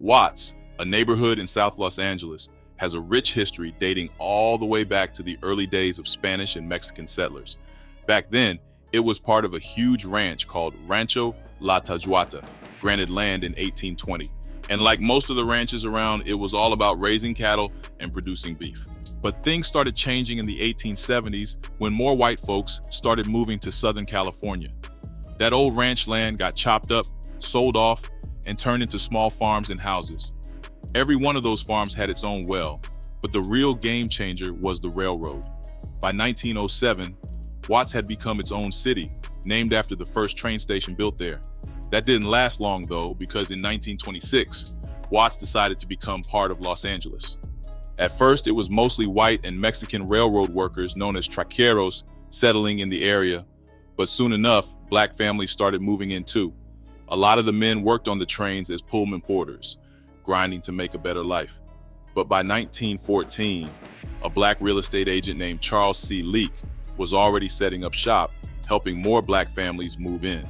Watts, a neighborhood in South Los Angeles, has a rich history dating all the way back to the early days of Spanish and Mexican settlers. Back then, it was part of a huge ranch called Rancho La Tajuata, granted land in 1820. And like most of the ranches around, it was all about raising cattle and producing beef. But things started changing in the 1870s when more white folks started moving to Southern California. That old ranch land got chopped up, sold off, and turned into small farms and houses. Every one of those farms had its own well, but the real game changer was the railroad. By 1907, Watts had become its own city, named after the first train station built there. That didn't last long though, because in 1926, Watts decided to become part of Los Angeles. At first, it was mostly white and Mexican railroad workers known as traqueros settling in the area, but soon enough, black families started moving in too. A lot of the men worked on the trains as Pullman porters, grinding to make a better life. But by 1914, a black real estate agent named Charles C. Leake was already setting up shop, helping more black families move in.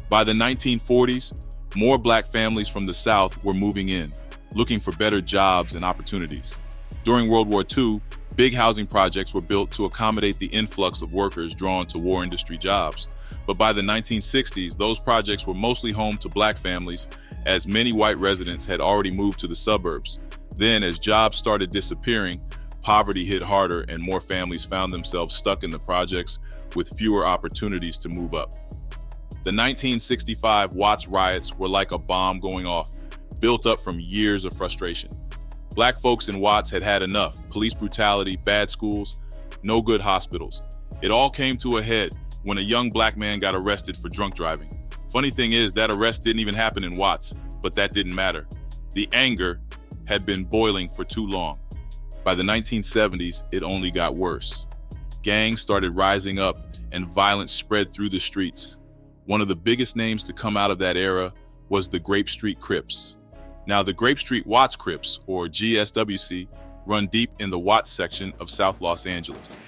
By the 1940s, more black families from the South were moving in, looking for better jobs and opportunities. During World War II, big housing projects were built to accommodate the influx of workers drawn to war industry jobs. But by the 1960s, those projects were mostly home to black families, as many white residents had already moved to the suburbs. Then, as jobs started disappearing, poverty hit harder and more families found themselves stuck in the projects with fewer opportunities to move up. The 1965 Watts riots were like a bomb going off, built up from years of frustration. Black folks in Watts had had enough: police brutality, bad schools, no good hospitals. It all came to a head when a young black man got arrested for drunk driving. Funny thing is, that arrest didn't even happen in Watts, but that didn't matter. The anger had been boiling for too long. By the 1970s, it only got worse. Gangs started rising up and violence spread through the streets. One of the biggest names to come out of that era was the Grape Street Crips. Now, the Grape Street Watts Crips, or GSWC, run deep in the Watts section of South Los Angeles.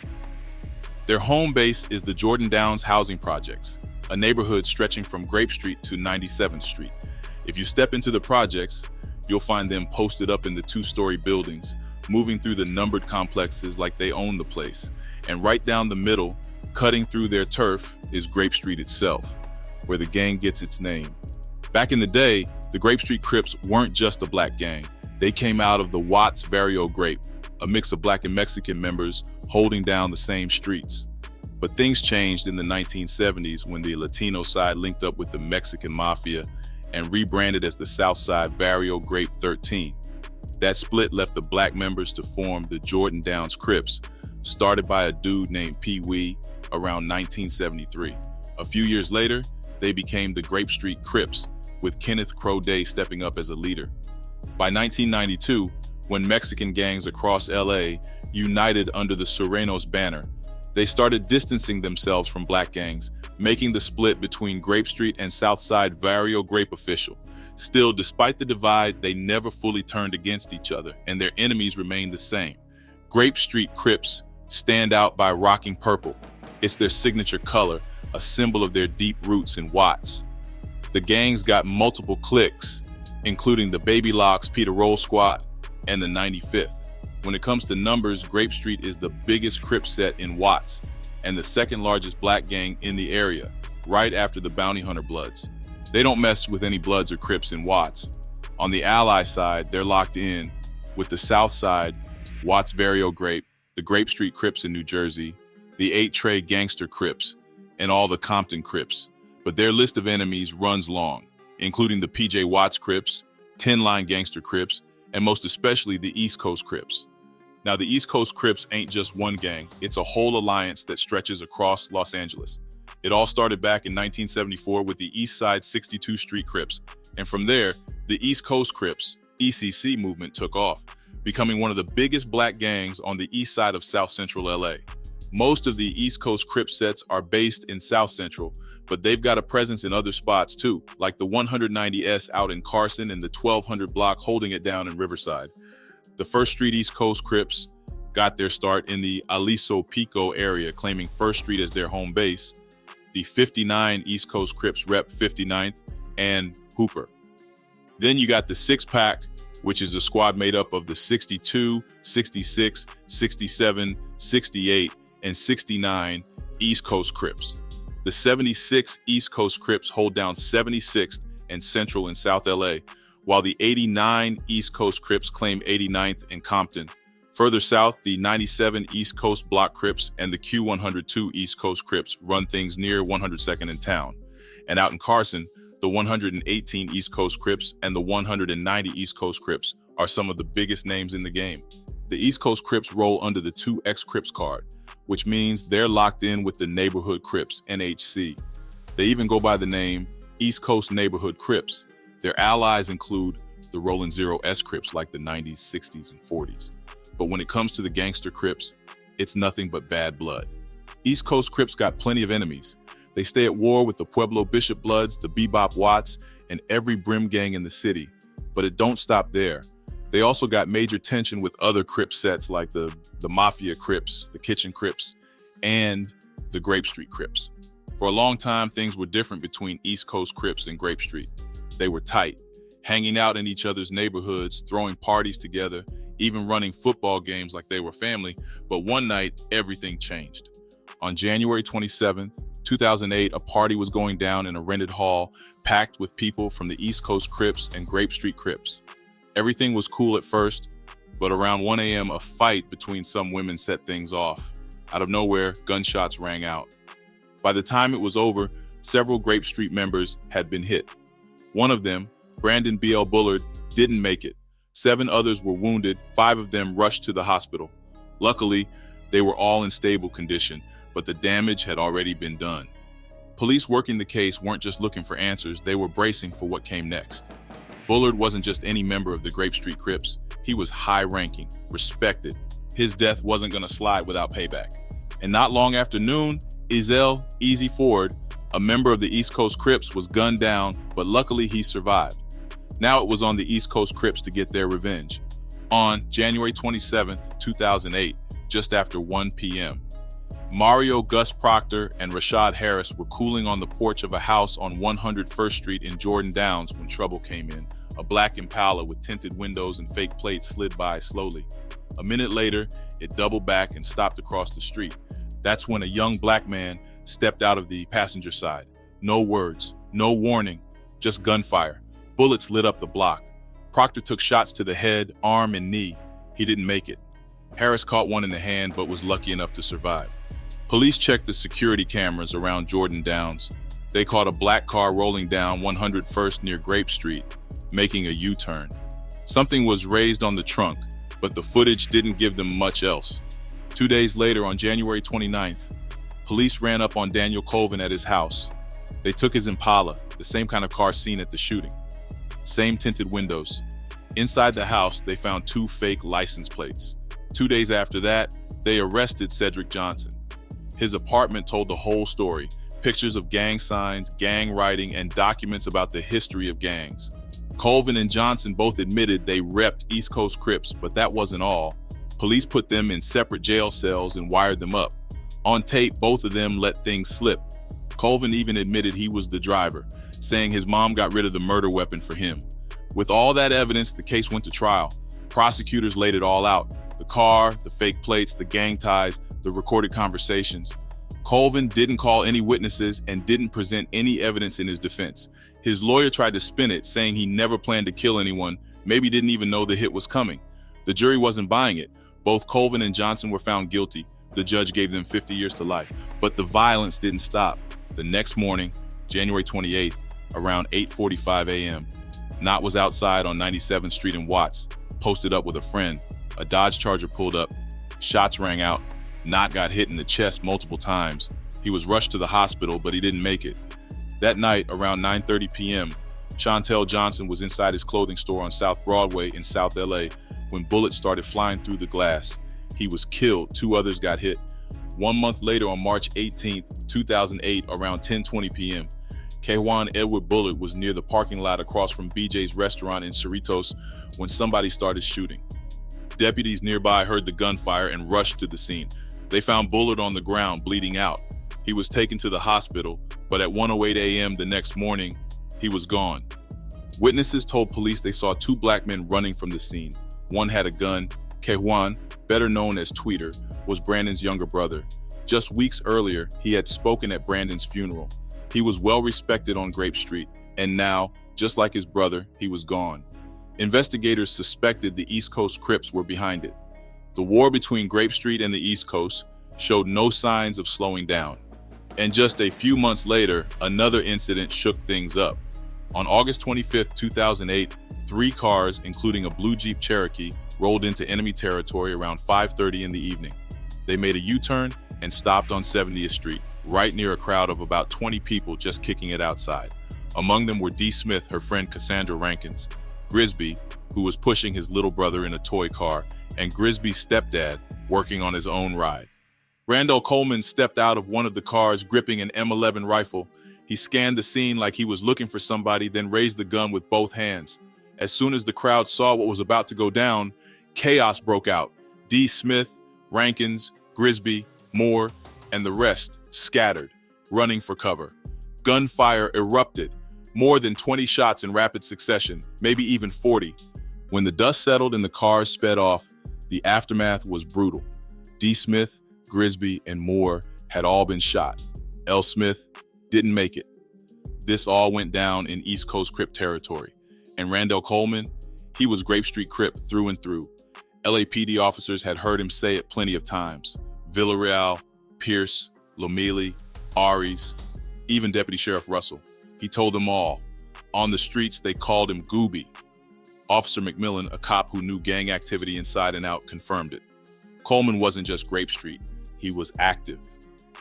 Their home base is the Jordan Downs housing projects, a neighborhood stretching from Grape Street to 97th Street. If you step into the projects, you'll find them posted up in the two-story buildings, moving through the numbered complexes like they own the place. And right down the middle, cutting through their turf, is Grape Street itself, where the gang gets its name. Back in the day, the Grape Street Crips weren't just a black gang. They came out of the Watts Vario Grape, a mix of black and Mexican members holding down the same streets. But things changed in the 1970s when the Latino side linked up with the Mexican mafia and rebranded as the Southside Vario Grape 13. That split left the black members to form the Jordan Downs Crips, started by a dude named Pee Wee around 1973. A few years later, they became the Grape Street Crips, with Kenneth Crow Day stepping up as a leader. By 1992, when Mexican gangs across LA united under the Sureños banner, they started distancing themselves from black gangs, making the split between Grape Street and Southside Vario Grape official. Still, despite the divide, they never fully turned against each other, and their enemies remained the same. Grape Street Crips stand out by rocking purple. It's their signature color, a symbol of their deep roots in Watts. The gangs got multiple cliques, including the Baby Locks, Peter Roll Squad, and the 95th. When it comes to numbers, Grape Street is the biggest Crip set in Watts and the second largest black gang in the area, right after the Bounty Hunter Bloods. They don't mess with any Bloods or Crips in Watts. On the ally side, they're locked in with the South Side, Watts Vario Grape, the Grape Street Crips in New Jersey, the 8-Tray Gangster Crips, and all the Compton Crips. But their list of enemies runs long, including the PJ Watts Crips, 10-Line Gangster Crips, and most especially the East Coast Crips. Now, the East Coast Crips ain't just one gang, it's a whole alliance that stretches across Los Angeles. It all started back in 1974 with the East Side 62nd Street Crips, and from there, the East Coast Crips, ECC movement took off, becoming one of the biggest black gangs on the east side of South Central LA. Most of the East Coast Crip sets are based in South Central, but they've got a presence in other spots too, like the 190S out in Carson and the 1200 block holding it down in Riverside. The First Street East Coast Crips got their start in the Aliso Pico area, claiming First Street as their home base. The 59 East Coast Crips rep 59th and Hooper. Then you got the six pack, which is a squad made up of the 62, 66, 67, 68, and 69 East Coast Crips. The 76 East Coast Crips hold down 76th and Central in South LA, while the 89 East Coast Crips claim 89th in Compton. Further south, the 97 East Coast Block Crips and the Q102 East Coast Crips run things near 102nd in town. And out in Carson, the 118 East Coast Crips and the 190 East Coast Crips are some of the biggest names in the game. The East Coast Crips roll under the 2X Crips card, which means they're locked in with the Neighborhood Crips, NHC. They even go by the name East Coast Neighborhood Crips. Their allies include the Rollin' Zero S Crips like the 90s, 60s, and 40s. But when it comes to the Gangster Crips, it's nothing but bad blood. East Coast Crips got plenty of enemies. They stay at war with the Pueblo Bishop Bloods, the Bebop Watts, and every Brim gang in the city. But it don't stop there. They also got major tension with other Crip sets like the Mafia Crips, the Kitchen Crips, and the Grape Street Crips. For a long time, things were different between East Coast Crips and Grape Street. They were tight, hanging out in each other's neighborhoods, throwing parties together, even running football games like they were family. But one night, everything changed. On January 27th, 2008, a party was going down in a rented hall packed with people from the East Coast Crips and Grape Street Crips. Everything was cool at first, but around 1 a.m., a fight between some women set things off. Out of nowhere, gunshots rang out. By the time it was over, several Grape Street members had been hit. One of them, Brandon B.L. Bullard, didn't make it. 7 others were wounded, 5 of them rushed to the hospital. Luckily, they were all in stable condition, but the damage had already been done. Police working the case weren't just looking for answers, they were bracing for what came next. Bullard wasn't just any member of the Grape Street Crips. He was high-ranking, respected. His death wasn't going to slide without payback. And not long after noon, Ezell "Easy" Ford, a member of the East Coast Crips, was gunned down, but luckily he survived. Now it was on the East Coast Crips to get their revenge. On January 27th, 2008, just after 1 p.m., Mario Gus Proctor and Rashad Harris were cooling on the porch of a house on 101st Street in Jordan Downs when trouble came in. A black Impala with tinted windows and fake plates slid by slowly. A minute later, it doubled back and stopped across the street. That's when a young black man stepped out of the passenger side. No words, no warning, just gunfire. Bullets lit up the block. Proctor took shots to the head, arm, and knee. He didn't make it. Harris caught one in the hand but was lucky enough to survive. Police checked the security cameras around Jordan Downs. They caught a black car rolling down 101st near Grape Street, making a U-turn. Something was raised on the trunk, but the footage didn't give them much else. 2 days later, on January 29th, police ran up on Randell Coleman at his house. They took his Impala, the same kind of car seen at the shooting. Same tinted windows. Inside the house, they found 2 fake license plates. 2 days after that, they arrested Cedric Johnson. His apartment told the whole story. Pictures of gang signs, gang writing, and documents about the history of gangs. Colvin and Johnson both admitted they repped East Coast Crips, but that wasn't all. Police put them in separate jail cells and wired them up. On tape, both of them let things slip. Colvin even admitted he was the driver, saying his mom got rid of the murder weapon for him. With all that evidence, the case went to trial. Prosecutors laid it all out. The car, the fake plates, the gang ties, the recorded conversations. Colvin didn't call any witnesses and didn't present any evidence in his defense. His lawyer tried to spin it, saying he never planned to kill anyone, maybe didn't even know the hit was coming. The jury wasn't buying it. Both Colvin and Johnson were found guilty. The judge gave them 50 years to life. But the violence didn't stop. The next morning, January 28th, around 8:45 a.m., Knott was outside on 97th Street in Watts, posted up with a friend. A Dodge Charger pulled up. Shots rang out. Knott got hit in the chest multiple times. He was rushed to the hospital, but he didn't make it. That night, around 9:30 p.m., Chantel Johnson was inside his clothing store on South Broadway in South LA when bullets started flying through the glass. He was killed. 2 others got hit. 1 month later, on March 18th, 2008, around 10:20 p.m., Kaywan Edward Bullard was near the parking lot across from BJ's restaurant in Cerritos when somebody started shooting. Deputies nearby heard the gunfire and rushed to the scene. They found Bullard on the ground, bleeding out. He was taken to the hospital, but at 1:08 a.m. the next morning, he was gone. Witnesses told police they saw two black men running from the scene. One had a gun. Kejuan, better known as Tweeter, was Brandon's younger brother. Just weeks earlier, he had spoken at Brandon's funeral. He was well respected on Grape Street, and now, just like his brother, he was gone. Investigators suspected the East Coast Crips were behind it. The war between Grape Street and the East Coast showed no signs of slowing down. And just a few months later, another incident shook things up. On August 25, 2008, 3 cars, including a blue Jeep Cherokee, rolled into enemy territory around 5:30 in the evening. They made a U-turn and stopped on 70th Street, right near a crowd of about 20 people just kicking it outside. Among them were Dee Smith, her friend Cassandra Rankins, Grisby, who was pushing his little brother in a toy car, and Grisby's stepdad, working on his own ride. Randell Coleman stepped out of one of the cars gripping an M11 rifle. He scanned the scene like he was looking for somebody, then raised the gun with both hands. As soon as the crowd saw what was about to go down, chaos broke out. Dee Smith, Rankins, Grisby, Moore, and the rest scattered, running for cover. Gunfire erupted, more than 20 shots in rapid succession, maybe even 40. When the dust settled and the cars sped off, the aftermath was brutal. Dee Smith, Grisby, and Moore had all been shot. L. Smith didn't make it. This all went down in East Coast Crip territory. And Randell Coleman, he was Grape Street Crip through and through. LAPD officers had heard him say it plenty of times. Villarreal, Pierce, Lomeli, Aries, even Deputy Sheriff Russell. He told them all. On the streets, they called him Gooby. Officer McMillan, a cop who knew gang activity inside and out, confirmed it. Coleman wasn't just Grape Street, he was active.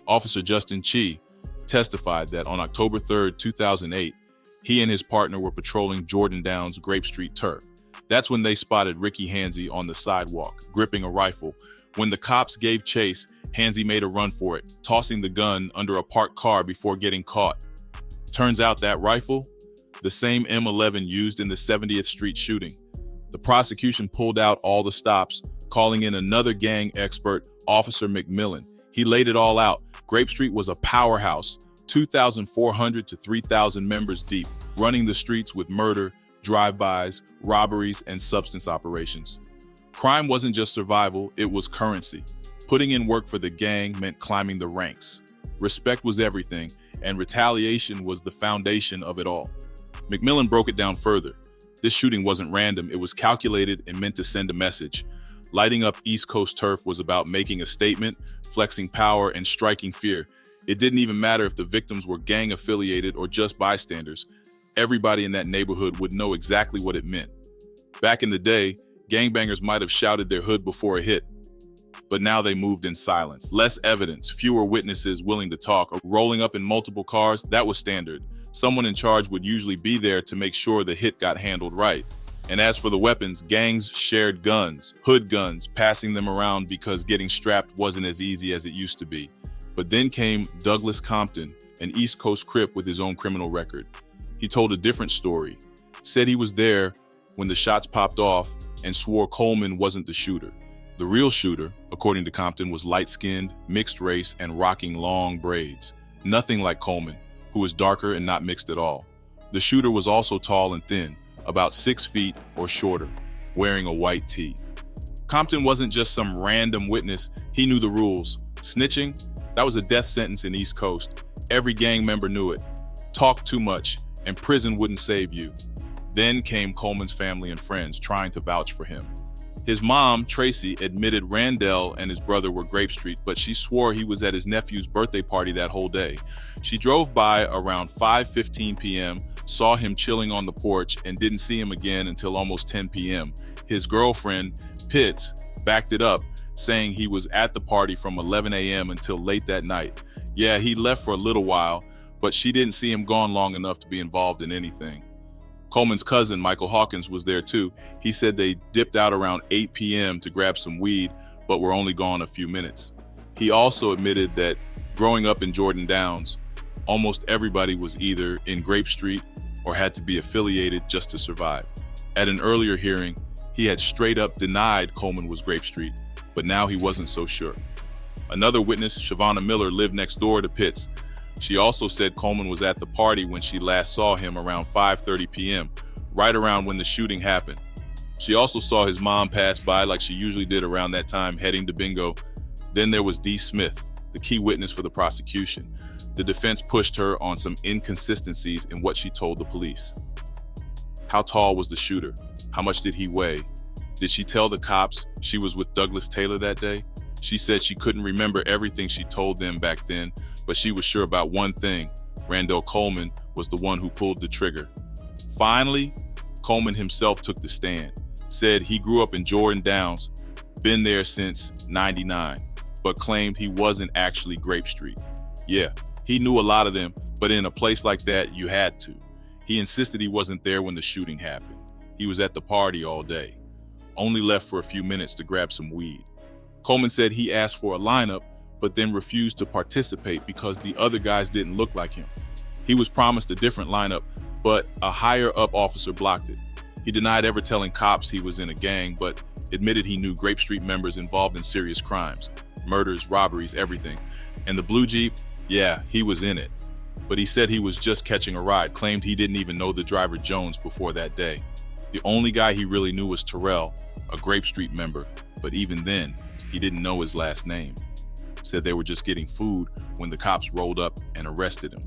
Officer Justin Chi testified that on October 3, 2008, he and his partner were patrolling Jordan Downs' Grape Street turf. That's when they spotted Ricky Hansey on the sidewalk, gripping a rifle. When the cops gave chase, Hansey made a run for it, tossing the gun under a parked car before getting caught. Turns out that rifle, the same M11 used in the 70th Street shooting. The prosecution pulled out all the stops, calling in another gang expert, Officer McMillan. He laid it all out. Grape Street was a powerhouse, 2,400 to 3,000 members deep, running the streets with murder, drive-bys, robberies, and substance operations. Crime wasn't just survival, it was currency. Putting in work for the gang meant climbing the ranks. Respect was everything, and retaliation was the foundation of it all. McMillan broke it down further. This shooting wasn't random, it was calculated and meant to send a message. Lighting up East Coast turf was about making a statement, flexing power, and striking fear. It didn't even matter if the victims were gang-affiliated or just bystanders. Everybody in that neighborhood would know exactly what it meant. Back in the day, gangbangers might have shouted their hood before a hit, but now they moved in silence. Less evidence, fewer witnesses willing to talk, or rolling up in multiple cars, that was standard. Someone in charge would usually be there to make sure the hit got handled right. And as for the weapons, gangs shared guns, hood guns, passing them around because getting strapped wasn't as easy as it used to be. But then came Douglas Compton, an East Coast Crip with his own criminal record. He told a different story, said he was there when the shots popped off and swore Coleman wasn't the shooter. The real shooter, according to Compton, was light-skinned, mixed race, and rocking long braids. Nothing like Coleman, who was darker and not mixed at all. The shooter was also tall and thin, about 6 feet or shorter, wearing a white tee. Compton wasn't just some random witness, he knew the rules. Snitching, that was a death sentence in East Coast. Every gang member knew it. Talk too much, and prison wouldn't save you. Then came Coleman's family and friends trying to vouch for him. His mom, Tracy, admitted Randell and his brother were Grape Street, but she swore he was at his nephew's birthday party that whole day. She drove by around 5:15 p.m., saw him chilling on the porch, and didn't see him again until almost 10 p.m. His girlfriend, Pitts, backed it up, saying he was at the party from 11 a.m. until late that night. Yeah, he left for a little while, but she didn't see him gone long enough to be involved in anything. Coleman's cousin, Michael Hawkins, was there too. He said they dipped out around 8 p.m. to grab some weed, but were only gone a few minutes. He also admitted that growing up in Jordan Downs, almost everybody was either in Grape Street or had to be affiliated just to survive. At an earlier hearing, he had straight up denied Coleman was Grape Street, but now he wasn't so sure. Another witness, Shavonna Miller, lived next door to Pitts. She also said Coleman was at the party when she last saw him around 5:30 p.m. right around when the shooting happened. She also saw his mom pass by like she usually did around that time, heading to bingo. Then there was Dee Smith, the key witness for the prosecution. The defense pushed her on some inconsistencies in what she told the police. How tall was the shooter? How much did he weigh? Did she tell the cops she was with Douglas Taylor that day? She said she couldn't remember everything she told them back then, but she was sure about one thing. Randell Coleman was the one who pulled the trigger. Finally, Coleman himself took the stand, said he grew up in Jordan Downs, been there since '99, but claimed he wasn't actually Grape Street. Yeah, he knew a lot of them, but in a place like that, you had to. He insisted he wasn't there when the shooting happened. He was at the party all day, only left for a few minutes to grab some weed. Coleman said he asked for a lineup, but then refused to participate because the other guys didn't look like him. He was promised a different lineup, but a higher-up officer blocked it. He denied ever telling cops he was in a gang, but admitted he knew Grape Street members involved in serious crimes, murders, robberies, everything. And the blue Jeep, yeah, he was in it. But he said he was just catching a ride, claimed he didn't even know the driver Jones before that day. The only guy he really knew was Terrell, a Grape Street member, but even then, he didn't know his last name. Said they were just getting food when the cops rolled up and arrested him.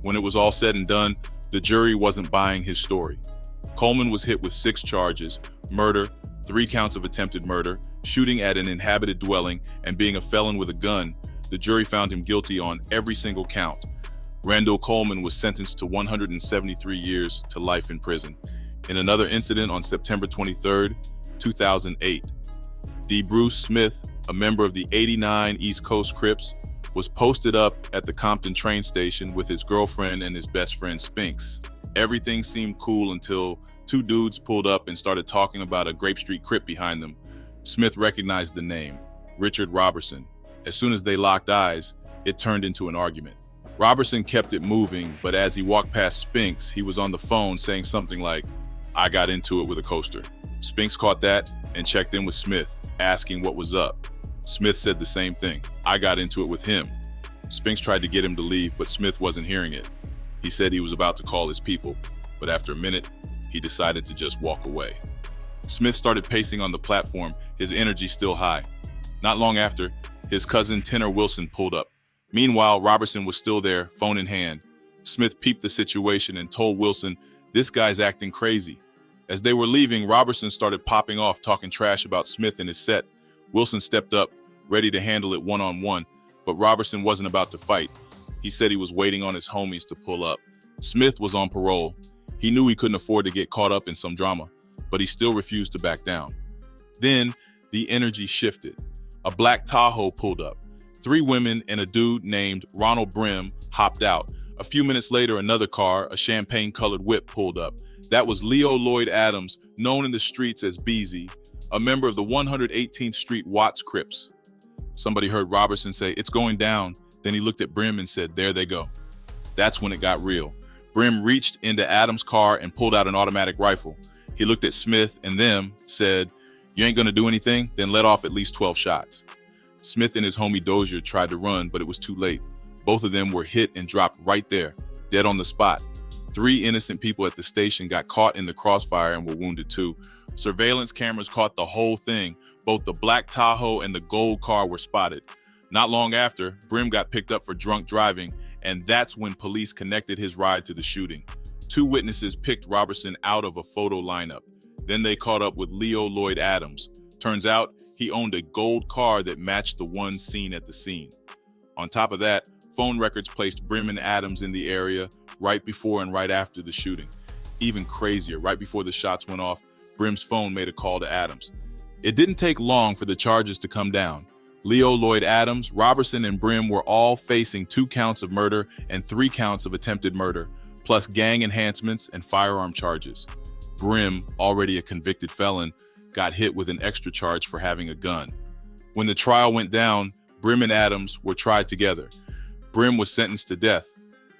When it was all said and done, the jury wasn't buying his story. Coleman was hit with 6 charges: murder, 3 counts of attempted murder, shooting at an inhabited dwelling, and being a felon with a gun. The jury found him guilty on every single count. Randell Coleman was sentenced to 173 years to life in prison. In another incident on September 23, 2008, D. Bruce Smith, a member of the '89 East Coast Crips, was posted up at the Compton train station with his girlfriend and his best friend Spinks. Everything seemed cool until 2 dudes pulled up and started talking about a Grape Street Crip behind them. Smith recognized the name, Richard Robertson. As soon as they locked eyes, it turned into an argument. Robertson kept it moving, but as he walked past Spinks, he was on the phone saying something like, "I got into it with a coaster." Spinks caught that and checked in with Smith, asking what was up. Smith said the same thing. "I got into it with him." Spinks tried to get him to leave, but Smith wasn't hearing it. He said he was about to call his people, but after a minute, he decided to just walk away. Smith started pacing on the platform, his energy still high. Not long after, his cousin Tenor Wilson pulled up. Meanwhile, Robertson was still there, phone in hand. Smith peeped the situation and told Wilson, "This guy's acting crazy." As they were leaving, Robertson started popping off, talking trash about Smith and his set. Wilson stepped up, ready to handle it one-on-one, but Robertson wasn't about to fight. He said he was waiting on his homies to pull up. Smith was on parole. He knew he couldn't afford to get caught up in some drama, but he still refused to back down. Then, the energy shifted. A black Tahoe pulled up. 3 women and a dude named Ronald Brim hopped out. A few minutes later, another car, a champagne-colored whip, pulled up. That was Leo Lloyd Adams, known in the streets as Beezy, a member of the 118th Street Watts Crips. Somebody heard Robertson say, "It's going down." Then he looked at Brim and said, "There they go." That's when it got real. Brim reached into Adams' car and pulled out an automatic rifle. He looked at Smith and them, said, "You ain't gonna do anything? Then let off at least 12 shots. Smith and his homie Dozier tried to run, but it was too late. Both of them were hit and dropped right there, dead on the spot. 3 innocent people at the station got caught in the crossfire and were wounded too. Surveillance cameras caught the whole thing. Both the black Tahoe and the gold car were spotted. Not long after, Brim got picked up for drunk driving, and that's when police connected his ride to the shooting. 2 witnesses picked Robertson out of a photo lineup. Then they caught up with Leo Lloyd Adams. Turns out, he owned a gold car that matched the one seen at the scene. On top of that, phone records placed Brim and Adams in the area right before and right after the shooting. Even crazier, right before the shots went off, Brim's phone made a call to Adams. It didn't take long for the charges to come down. Leo Lloyd Adams, Robertson, and Brim were all facing 2 counts of murder and 3 counts of attempted murder, plus gang enhancements and firearm charges. Brim, already a convicted felon, got hit with an extra charge for having a gun. When the trial went down, Brim and Adams were tried together. Brim was sentenced to death.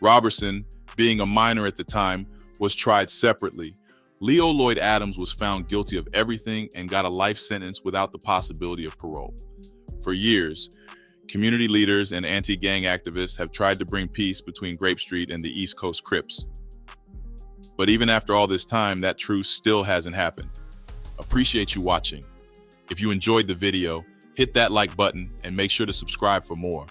Robertson, being a minor at the time, was tried separately. Leo Lloyd Adams was found guilty of everything and got a life sentence without the possibility of parole. For years, community leaders and anti-gang activists have tried to bring peace between Grape Street and the East Coast Crips. But But even after all this time, that truce still hasn't happened. Appreciate you watching. If you enjoyed the video, hit that like button and make sure to subscribe for more.